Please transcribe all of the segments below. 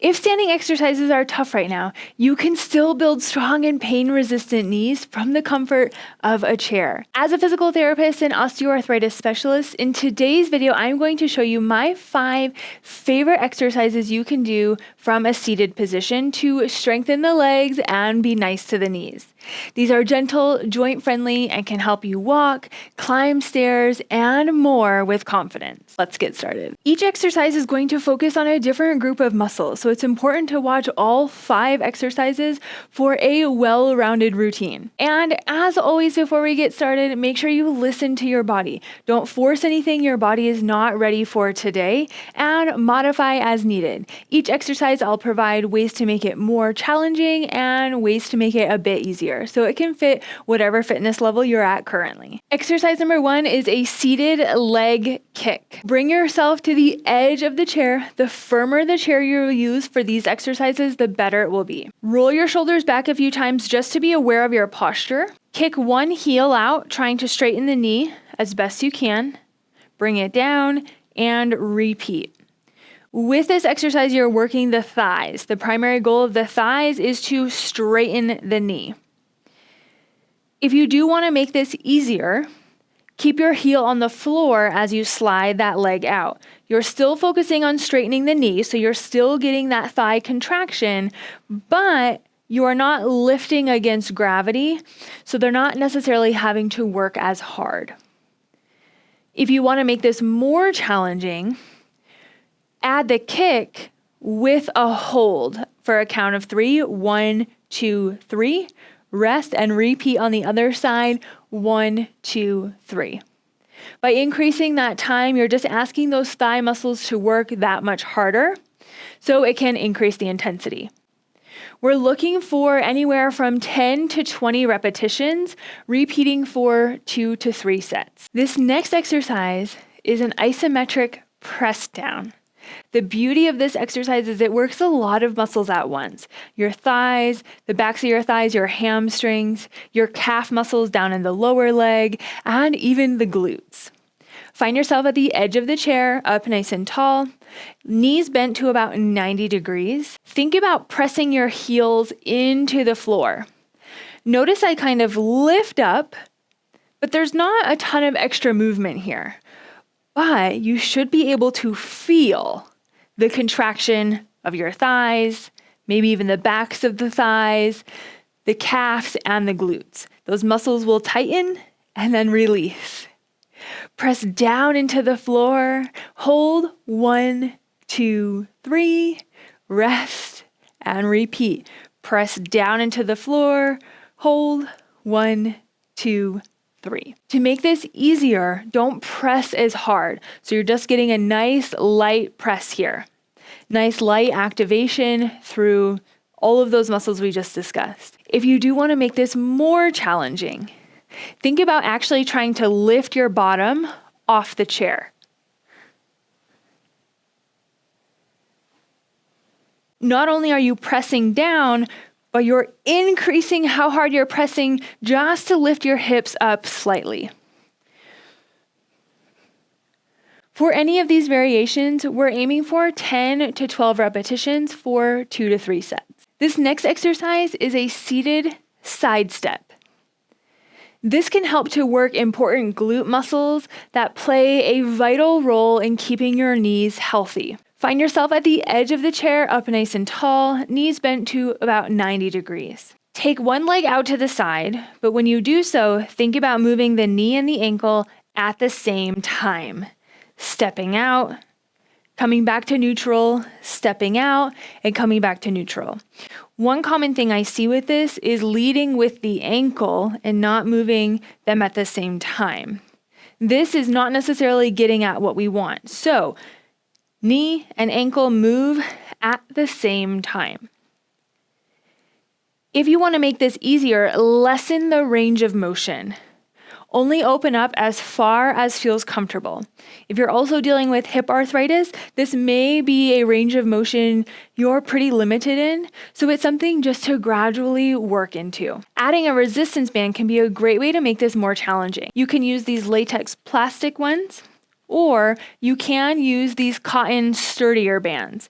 If standing exercises are tough right now, you can still build strong and pain-resistant knees from the comfort of a chair. As a physical therapist and osteoarthritis specialist, in today's video, I'm going to show you my 5 favorite exercises you can do from a seated position to strengthen the legs and be nice to the knees. These are gentle, joint-friendly, and can help you walk, climb stairs, and more with confidence. Let's get started. Each exercise is going to focus on a different group of muscles, so it's important to watch all 5 exercises for a well-rounded routine. And as always, before we get started, make sure you listen to your body. Don't force anything your body is not ready for today, and modify as needed. Each exercise, I'll provide ways to make it more challenging and ways to make it a bit easier, so it can fit whatever fitness level you're at currently. Exercise number 1 is a seated leg kick. Bring yourself to the edge of the chair. The firmer the chair you use for these exercises, the better it will be. Roll your shoulders back a few times just to be aware of your posture. Kick one heel out, trying to straighten the knee as best you can. Bring it down and repeat. With this exercise, you're working the thighs. The primary goal of the thighs is to straighten the knee. If you do want to make this easier, keep your heel on the floor as you slide that leg out. You're still focusing on straightening the knee, so you're still getting that thigh contraction, but you are not lifting against gravity, so they're not necessarily having to work as hard. If you want to make this more challenging, add the kick with a hold for a count of 3. 1, 2, 3. Rest and repeat on the other side. 1, 2, 3. By increasing that time, you're just asking those thigh muscles to work that much harder, so it can increase the intensity. We're looking for anywhere from 10 to 20 repetitions, repeating for 2 to 3 sets. This next exercise is an isometric press down. The beauty of this exercise is it works a lot of muscles at once. Your thighs, the backs of your thighs, your hamstrings, your calf muscles down in the lower leg, and even the glutes. Find yourself at the edge of the chair, up nice and tall, knees bent to about 90 degrees. Think about pressing your heels into the floor. Notice I kind of lift up, but there's not a ton of extra movement here. But you should be able to feel the contraction of your thighs, maybe even the backs of the thighs, the calves, and the glutes. Those muscles will tighten and then release. Press down into the floor. Hold. 1, 2, 3. Rest and repeat. Press down into the floor. Hold. 1, 2, 3. To make this easier, don't press as hard. So you're just getting a nice light press here. Nice light activation through all of those muscles we just discussed. If you do want to make this more challenging, think about actually trying to lift your bottom off the chair. Not only are you pressing down, but you're increasing how hard you're pressing just to lift your hips up slightly. For any of these variations, we're aiming for 10 to 12 repetitions for 2 to 3 sets. This next exercise is a seated side step. This can help to work important glute muscles that play a vital role in keeping your knees healthy. Find yourself at the edge of the chair, up nice and tall, knees bent to about 90 degrees. Take one leg out to the side, but when you do so, think about moving the knee and the ankle at the same time. Stepping out, coming back to neutral, stepping out, and coming back to neutral. One common thing I see with this is leading with the ankle and not moving them at the same time. This is not necessarily getting at what we want. So, knee and ankle move at the same time. If you want to make this easier, lessen the range of motion. Only open up as far as feels comfortable. If you're also dealing with hip arthritis, this may be a range of motion you're pretty limited in, so it's something just to gradually work into. Adding a resistance band can be a great way to make this more challenging. You can use these latex plastic ones, or you can use these cotton sturdier bands.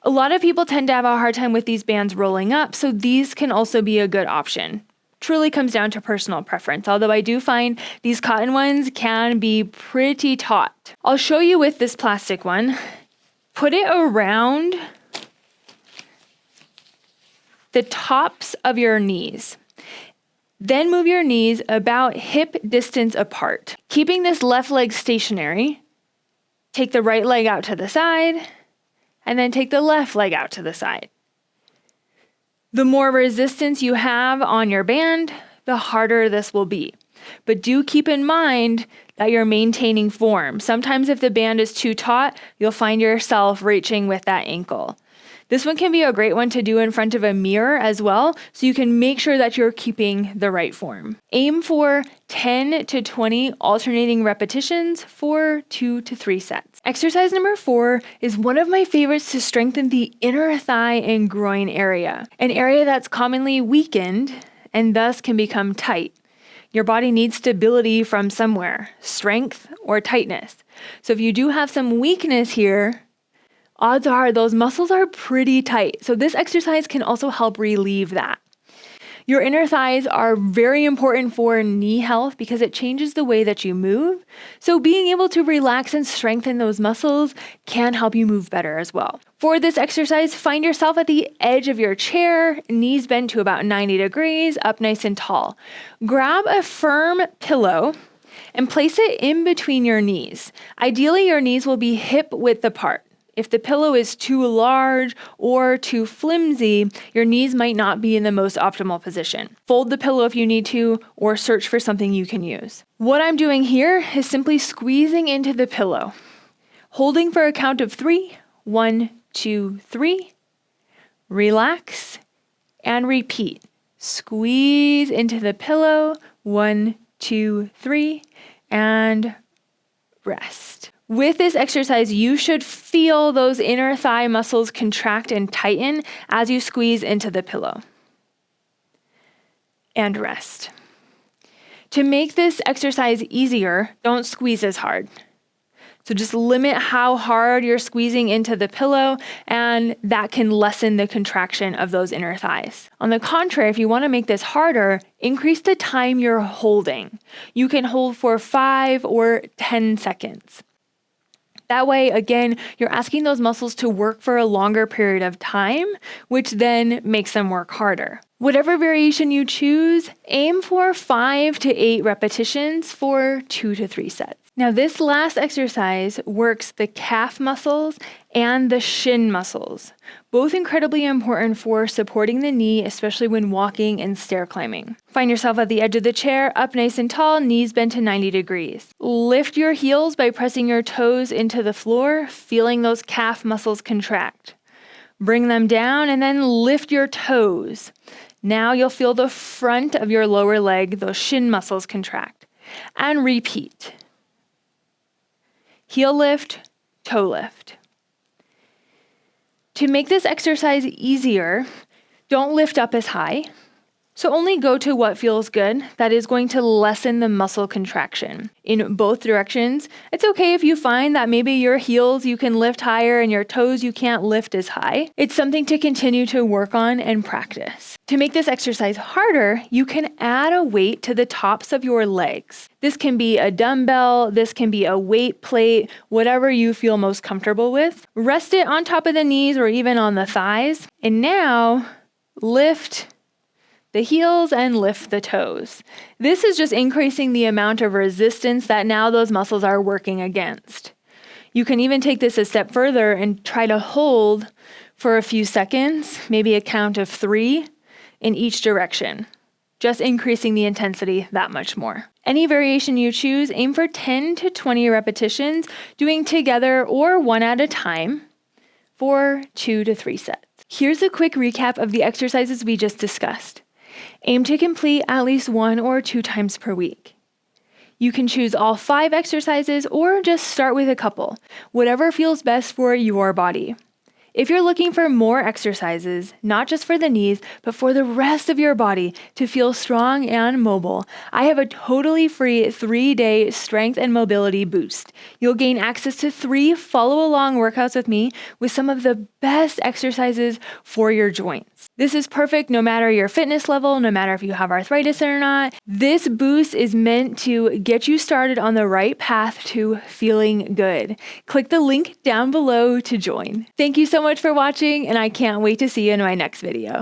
A lot of people tend to have a hard time with these bands rolling up, so these can also be a good option. Truly comes down to personal preference, although I do find these cotton ones can be pretty taut. I'll show you with this plastic one. Put it around the tops of your knees. Then move your knees about hip distance apart. Keeping this left leg stationary, take the right leg out to the side, and then take the left leg out to the side. The more resistance you have on your band, the harder this will be. But do keep in mind that you're maintaining form. Sometimes if the band is too taut, you'll find yourself reaching with that ankle. This one can be a great one to do in front of a mirror as well, so you can make sure that you're keeping the right form. Aim for 10 to 20 alternating repetitions for 2 to 3 sets. Exercise number 4 is one of my favorites to strengthen the inner thigh and groin area, an area that's commonly weakened and thus can become tight. Your body needs stability from somewhere, strength or tightness. So if you do have some weakness here, odds are those muscles are pretty tight. So this exercise can also help relieve that. Your inner thighs are very important for knee health because it changes the way that you move. So being able to relax and strengthen those muscles can help you move better as well. For this exercise, find yourself at the edge of your chair, knees bent to about 90 degrees, up nice and tall. Grab a firm pillow and place it in between your knees. Ideally, your knees will be hip width apart. If the pillow is too large or too flimsy, your knees might not be in the most optimal position. Fold the pillow if you need to, or search for something you can use. What I'm doing here is simply squeezing into the pillow, holding for a count of 3. 1, 2, 3. Relax and repeat. Squeeze into the pillow. 1, 2, 3, and rest. With this exercise, you should feel those inner thigh muscles contract and tighten as you squeeze into the pillow. And rest. To make this exercise easier, don't squeeze as hard. So just limit how hard you're squeezing into the pillow, and that can lessen the contraction of those inner thighs. On the contrary, if you want to make this harder, increase the time you're holding. You can hold for 5 or 10 seconds. That way, again, you're asking those muscles to work for a longer period of time, which then makes them work harder. Whatever variation you choose, aim for 5 to 8 repetitions for 2 to 3 sets. Now, this last exercise works the calf muscles and the shin muscles, both incredibly important for supporting the knee, especially when walking and stair climbing. Find yourself at the edge of the chair, up nice and tall, knees bent to 90 degrees. Lift your heels by pressing your toes into the floor, feeling those calf muscles contract. Bring them down and then lift your toes. Now you'll feel the front of your lower leg, those shin muscles contract. And repeat. Heel lift, toe lift. To make this exercise easier, don't lift up as high. So only go to what feels good. That is going to lessen the muscle contraction in both directions. It's okay if you find that maybe your heels you can lift higher and your toes you can't lift as high. It's something to continue to work on and practice. To make this exercise harder, you can add a weight to the tops of your legs. This can be a dumbbell, this can be a weight plate, whatever you feel most comfortable with. Rest it on top of the knees or even on the thighs. And now lift the heels and lift the toes. This is just increasing the amount of resistance that now those muscles are working against. You can even take this a step further and try to hold for a few seconds, maybe a count of 3 in each direction, just increasing the intensity that much more. Any variation you choose, aim for 10 to 20 repetitions, doing together or one at a time for 2 to 3 sets. Here's a quick recap of the exercises we just discussed. Aim to complete at least 1 or 2 times per week. You can choose all 5 exercises or just start with a couple, whatever feels best for your body. If you're looking for more exercises, not just for the knees, but for the rest of your body to feel strong and mobile, I have a totally free 3-day strength and mobility boost. You'll gain access to 3 follow-along workouts with me with some of the best exercises for your joints. This is perfect no matter your fitness level, no matter if you have arthritis or not. This boost is meant to get you started on the right path to feeling good. Click the link down below to join. Thank you so much for watching, and I can't wait to see you in my next video.